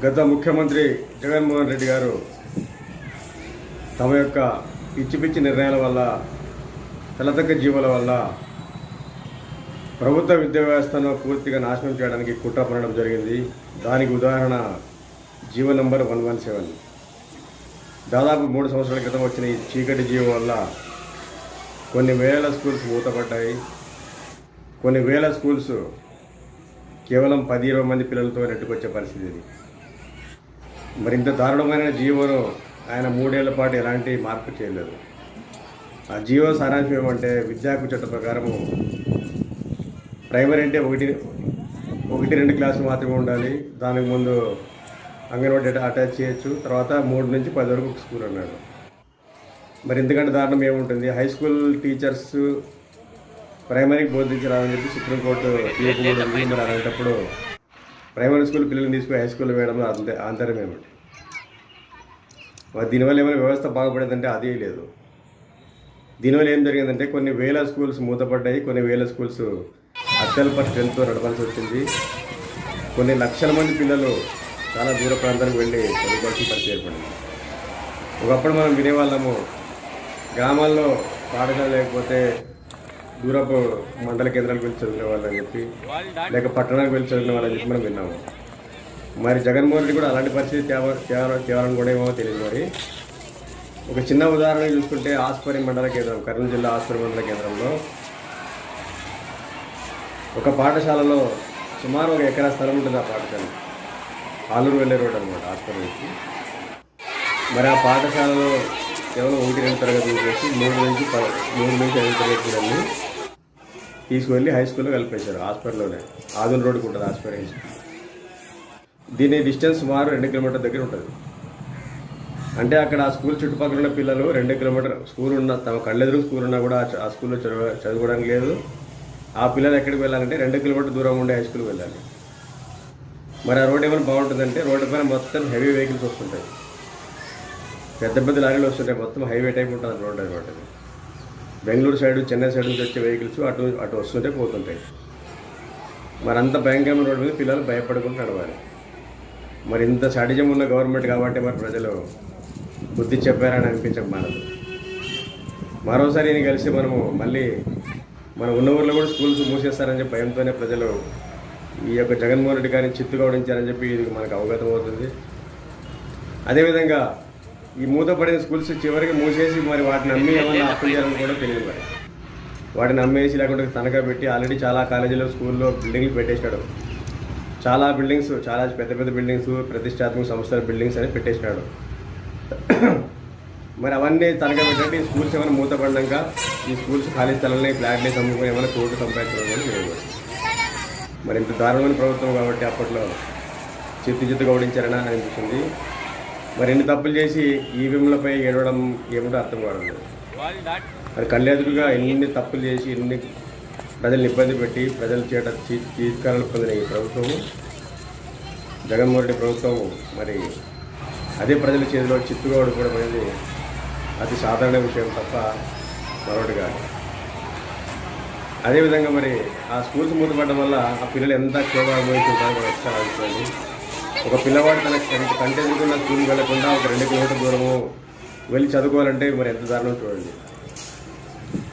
గత ముఖ్యమంత్రి జగన్మోహన్ రెడ్డి గారు తమ యొక్క పిచ్చి పిచ్చి నిర్ణయాల వల్ల, తలతక్క జీవుల వల్ల ప్రభుత్వ విద్యా వ్యవస్థను పూర్తిగా నాశనం చేయడానికి కుట్ర పడడం జరిగింది. దానికి ఉదాహరణ జీవో నంబర్ 117. దాదాపు 3 సంవత్సరాల క్రితం వచ్చిన ఈ చీకటి జీవో వల్ల కొన్ని వేల స్కూల్స్ మూతపడ్డాయి. కొన్ని వేల స్కూల్స్ కేవలం 10-20 మంది పిల్లలతో నెట్టుకొచ్చే పరిస్థితి ఇది. మరింత దారుణమైన జీవోను ఆయన 3 ఏళ్ల పాటు ఎలాంటి మార్పు చేయలేదు. ఆ జీవో సారాంశం ఏమంటే, విద్యాకు చట్ట ప్రకారము ప్రైమరీ అంటే 1-2 క్లాసులు మాత్రమే ఉండాలి. దానికి ముందు అంగన్వాడీ అటాచ్ చేయొచ్చు. తర్వాత 3 నుంచి 10 వరకు స్కూల్ అన్నాడు. మరి ఇంతకంటే దారుణం ఏముంటుంది? హై స్కూల్ టీచర్స్ ప్రైమరీకి బోధించరాదని చెప్పి సుప్రీంకోర్టు తీర్పు కూడా ఉంది. మరి అలాంటప్పుడు ప్రైమరీ స్కూల్ పిల్లల్ని తీసుకుని హై స్కూల్ వేయడం ఆంతర్యం ఏమిటి? దీనివల్ల ఏమైనా వ్యవస్థ బాగుపడేదంటే అదే లేదు. దీనివల్ల ఏం జరిగిందంటే, కొన్ని వేల స్కూల్స్ మూతపడ్డాయి. కొన్ని వేల స్కూల్స్ అత్యల్ప స్ట్రెంత్తో నడపాల్సి వచ్చింది. కొన్ని లక్షల మంది పిల్లలు చాలా దూర ప్రాంతానికి వెళ్ళి చదువుకోవాల్సిన పరిస్థితి ఏర్పడింది. ఒకప్పుడు మనం వినేవాళ్ళము, గ్రామాల్లో పాఠశాల లేకపోతే దూరపు మండల కేంద్రాలకు వెళ్ళి చదివిన వాళ్ళని చెప్పి, లేక పట్టణాలకు వెళ్ళి చదివిన వాళ్ళని చెప్పి మనం విన్నాము. మరి జగన్మోహన్ రెడ్డి కూడా అలాంటి పరిస్థితి తేవాలని కూడా ఏమో తెలియదు. మరి ఒక చిన్న ఉదాహరణ చూసుకుంటే, ఆస్పరి మండల కేంద్రం, కర్నూలు జిల్లా ఆస్పరి మండల కేంద్రంలో ఒక పాఠశాలలో సుమారు 1 ఎకరా స్థలం ఉంటుంది. ఆ పాఠశాల ఆలూరు వెళ్ళే రోడ్ అనమాట, ఆస్పరి నుంచి. మరి ఆ పాఠశాలలో కేవలం 1-2 తరగతులు చేసి 3 నుంచి 5 తరగతులన్నీ తీసుకువెళ్ళి హై స్కూల్లో కలిపేశారు. హాస్పిటల్లోనే ఆదూరు రోడ్డుకు ఉంటుంది హాస్పిటల్ హై స్కూల్. దీని డిస్టెన్స్ సుమారు 2 కిలోమీటర్ల దగ్గర ఉంటుంది. అంటే అక్కడ ఆ స్కూల్ చుట్టుపక్కల ఉన్న పిల్లలు 2 కిలోమీటర్ స్కూల్ ఉన్న, తమ కళ్ళెదురు స్కూల్ ఉన్నా కూడా ఆ స్కూల్లో చదువుకోవడానికి లేదు. ఆ పిల్లలు ఎక్కడికి వెళ్ళాలంటే 2 కిలోమీటర్ దూరం ఉండే హై స్కూల్కి వెళ్ళాలి. మరి ఆ రోడ్ ఏమైనా బాగుంటుందంటే, రోడ్డు పైన మొత్తం హెవీ వెహికల్స్ వస్తుంటాయి, పెద్ద పెద్ద లారీలు వస్తుంటాయి. మొత్తం హైవే టైప్ ఉంటుంది రోడ్ అనమాట. బెంగళూరు సైడ్, చెన్నై సైడ్ నుంచి వచ్చే వెహికల్స్ అటు వస్తుంటే పోతుంటాయి. మరి అంత భయంకరమైన రోడ్డు మీద పిల్లలు భయపడకుండా నడవాలి. మరి ఇంత సాడిజం ఉన్న గవర్నమెంట్ కాబట్టి మరి ప్రజలు బుద్ధి చెప్పారని అనిపించక మానదు. మరోసారి ఈయన కలిసి మళ్ళీ మన ఉన్న ఊర్లో కూడా స్కూల్స్ మూసేస్తారని చెప్పి భయంతోనే ప్రజలు ఈ యొక్క జగన్మోహన్ రెడ్డి గారిని చిత్తుగా ఓడించారని చెప్పి ఇది మనకు అవగతం అవుతుంది. అదేవిధంగా ఈ మూతపడిన స్కూల్స్ చివరికి మూసేసి మరి వాటిని అమ్మి ఏమన్నా అప్పులు చేయాలని కూడా తెలియదు. మరి వాటిని అమ్మేసి లేకుంటే తనఖా పెట్టి ఆల్రెడీ చాలా కాలేజీలో, స్కూల్లో బిల్డింగ్లు పెట్టేసినాడు. చాలా బిల్డింగ్స్, చాలా పెద్ద పెద్ద బిల్డింగ్స్, ప్రతిష్టాత్మక సంస్థల బిల్డింగ్స్ అని పెట్టేసినాడు. మరి అవన్నీ తనఖా పెట్టండి. ఈ స్కూల్స్ ఏమైనా మూతపడినాక ఈ స్కూల్స్ ఖాళీ స్థలాన్ని, ఫ్లాట్ని అమ్ముకొని ఏమైనా కోర్టు సంపాదించడం తెలియదు. మరి ఇంత దారుణమైన ప్రభుత్వం కాబట్టి అప్పట్లో చిత్తుగా ఓడించారని అనిపిస్తుంది. మరి ఎన్ని తప్పులు చేసి ఈవీఎంలపై ఏడవడం ఏమిటో అర్థం కావడం లేదు. మరి కళ్ళెదురుగా ఎన్ని తప్పులు చేసి, ఎన్ని ప్రజల్ని ఇబ్బంది పెట్టి, ప్రజల చేత చీత్కారాలు పొందిన ఈ ప్రభుత్వము, జగన్మోహన్ రెడ్డి ప్రభుత్వము, మరి అదే ప్రజల చేతిలో చిత్తుగా ఓడిపోవడం అనేది అతి సాధారణ విషయం తప్ప మరొకటి కాదు. అదేవిధంగా మరి ఆ స్కూల్స్ మూతపడడం వల్ల ఆ పిల్లలు ఎంత క్షోభ అనుభవించుంటారో కూడా ఒకసారి ఆలోచించండి. ఒక పిల్లవాడు తన కంటే ఎదుర్కొన్న స్కూల్కి వెళ్లకుండా ఒక 2 కిలోమీటర్ దూరము వెళ్ళి చదువుకోవాలంటే మరి ఎంత దారుణం చూడండి.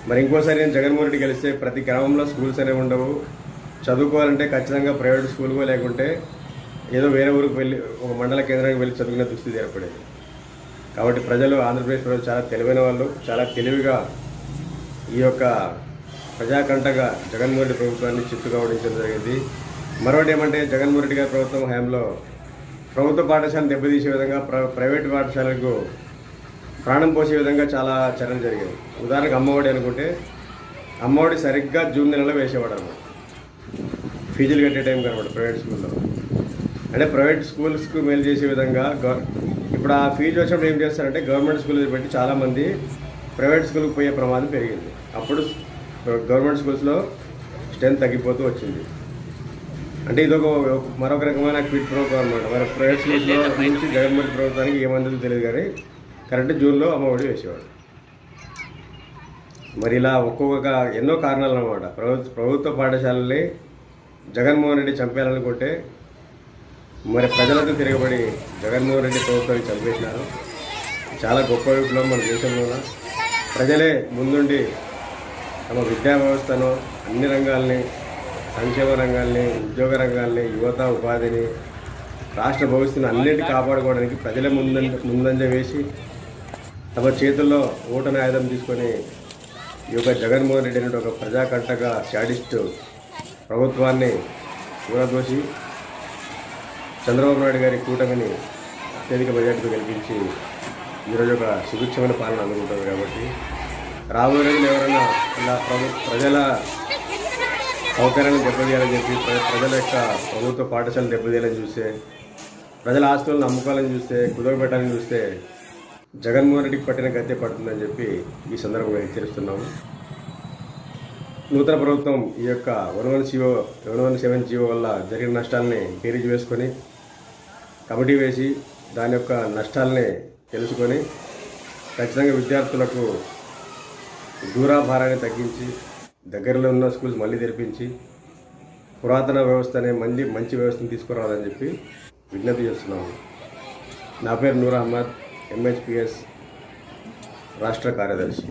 మరి ఇంకోసారి నేను జగన్మోహన్ రెడ్డి గెలిస్తే ప్రతి గ్రామంలో స్కూల్స్ అనేవి ఉండవు. చదువుకోవాలంటే ఖచ్చితంగా ప్రైవేట్ స్కూల్కో లేకుంటే ఏదో వేరే ఊరికి వెళ్ళి ఒక మండల కేంద్రానికి వెళ్ళి చదువుకునే దుస్థితి ఏర్పడేది. కాబట్టి ప్రజలు, ఆంధ్రప్రదేశ్ ప్రజలు చాలా తెలివైన వాళ్ళు, చాలా తెలివిగా ఈ యొక్క ప్రజాకంటగా జగన్మోహన్ రెడ్డి ప్రభుత్వాన్ని చిత్తుగా ఓడించడం జరిగింది. మరొకటి ఏమంటే, జగన్మోహన్ రెడ్డి గారి ప్రభుత్వం హయాంలో ప్రభుత్వ పాఠశాలను దెబ్బతీసే విధంగా ప్రైవేటు పాఠశాలకు ప్రాణం పోసే విధంగా చాలా చర్యలు జరిగాయి. ఉదాహరణకు అమ్మఒడి అనుకుంటే, అమ్మఒడి సరిగ్గా జూన్ నెలలో వేసేవాడు అన్నమాట. ఫీజులు కట్టే టైం కనబడి ప్రైవేట్ స్కూల్లో, అంటే ప్రైవేట్ స్కూల్స్కు మేలు చేసే విధంగా. ఇప్పుడు ఆ ఫీజు వచ్చినప్పుడు ఏం చేస్తారంటే, గవర్నమెంట్ స్కూల్లో పెట్టి చాలామంది ప్రైవేట్ స్కూల్కి పోయే ప్రమాదం పెరిగింది. అప్పుడు గవర్నమెంట్ స్కూల్స్లో స్ట్రెంత్ తగ్గిపోతూ వచ్చింది. అంటే ఇదొక మరొక రకమైన క్విట్ ప్రోగ్రామ్ అనమాట. మరి ప్రైవేట్ స్కూల్స్లో నుంచి జగన్మోహన్ ప్రభుత్వానికి ఏమందో తెలియదు, కానీ కరెక్ట్ జూన్లో అమ్మఒడి వేసేవాడు. మరి ఇలా ఒక్కొక్క ఎన్నో కారణాలు అన్నమాట. ప్రభుత్వ పాఠశాలని జగన్మోహన్ రెడ్డి చంపేయాలనుకుంటే మరి ప్రజలతో తిరగబడి జగన్మోహన్ రెడ్డి ప్రభుత్వాన్ని చంపేసినారు. చాలా గొప్ప విప్లవం మన దేశంలో. ప్రజలే ముందుండి తమ విద్యా వ్యవస్థను, అన్ని రంగాల్ని, సంక్షేమ రంగాల్ని, ఉద్యోగ రంగాల్ని, యువత ఉపాధిని, రాష్ట్ర భవిష్యత్తును అన్నింటి కాపాడుకోవడానికి ప్రజలే ముందంజ వేసి తమ చేతుల్లో ఓటమి ఆయుధం తీసుకొని ఈ యొక్క జగన్మోహన్ రెడ్డి అనే ఒక ప్రజాకంటక శాడిస్టు ప్రభుత్వాన్ని కూరదోసి చంద్రబాబు నాయుడు గారి కూటమిని అత్యధిక బడ్జెట్తో గెలిపించి ఈరోజు ఒక సుభిక్షమైన పాలన అందుకుంటుంది. కాబట్టి రాబోయే రోజులు ఎవరైనా ఇలా ప్రజల సౌకర్యాలను దెబ్బతీయాలని చెప్పి, ప్రజల యొక్క ప్రభుత్వ పాఠశాలను దెబ్బతీయాలని చూస్తే, ప్రజల ఆస్తులను అమ్ముకోవాలని చూస్తే, కుదవబెట్టాలని చూస్తే జగన్మోహన్ రెడ్డికి పట్టిన గద్దె పడుతుందని చెప్పి ఈ సందర్భంగా హెచ్చరిస్తున్నాము. నూతన ప్రభుత్వం ఈ యొక్క 117 జీవో వల్ల జరిగిన నష్టాలని బేరీజు వేసుకొని కమిటీ వేసి దాని యొక్క నష్టాలని తెలుసుకొని ఖచ్చితంగా విద్యార్థులకు దూరాభారాన్ని తగ్గించి దగ్గరలో ఉన్న స్కూల్స్ మళ్ళీ తెరిపించి పురాతన వ్యవస్థనే మంచి వ్యవస్థను తీసుకురావాలని చెప్పి విజ్ఞప్తి చేస్తున్నాము. నా పేరు నూర్ అహ్మద్, MHPS రాష్ట్ర కార్యదర్శి.